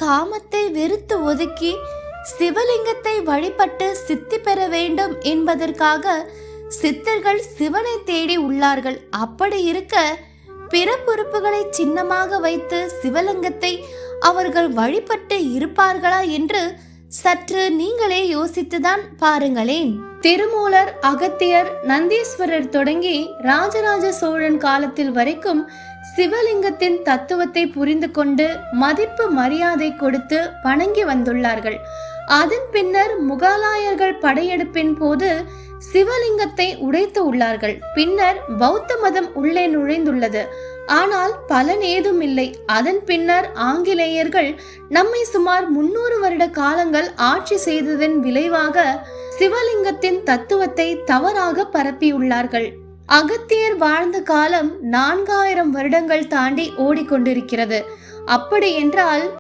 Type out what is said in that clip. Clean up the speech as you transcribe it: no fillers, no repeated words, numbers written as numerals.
காமத்தை வெறுத்து ஒதுக்கி சிவலிங்கத்தை வழிபட்டு சித்தி பெற வேண்டும் என்பதற்காக சித்தர்கள் சிவனை தேடி உள்ளார்கள். அப்படி இருக்க பிற பொறுப்புகளை சின்னமாக வைத்து சிவலிங்கத்தை அவர்கள் வழிபட்டு இருப்பார்களா என்று சற்று நீங்களே யோசித்துதான் பாருங்களேன். திருமூலர், அகத்தியர், நந்தீஸ்வரர் தொடங்கி ராஜராஜ சோழன் காலத்தில் வரைக்கும் சிவலிங்கத்தின் தத்துவத்தை புரிந்து கொண்டு மதிப்பு மரியாதை கொடுத்து வணங்கி வந்துள்ளார்கள். அதன் பின்னர் முகலாயர்கள் படையெடுப்பின் போது சிவலிங்கத்தை உடைத்து உள்ளார்கள். பின்னர் பௌத்த மதம் உள்ளே நுழைந்துள்ளது. ஆனால் பலன் ஏதும் இல்லை. அதன் பின்னர் ஆங்கிலேயர்கள் நம்மை சுமார் 300 வருட காலங்கள் ஆட்சி செய்ததன் விளைவாக சிவலிங்கத்தின் தத்துவத்தை தவறாக பரப்பியுள்ளார்கள். அகத்தியர் வாழ்ந்த காலம் 4000 வருடங்கள் தாண்டி ஓடிக்கொண்டிருக்கிறது. அப்படி என்றால்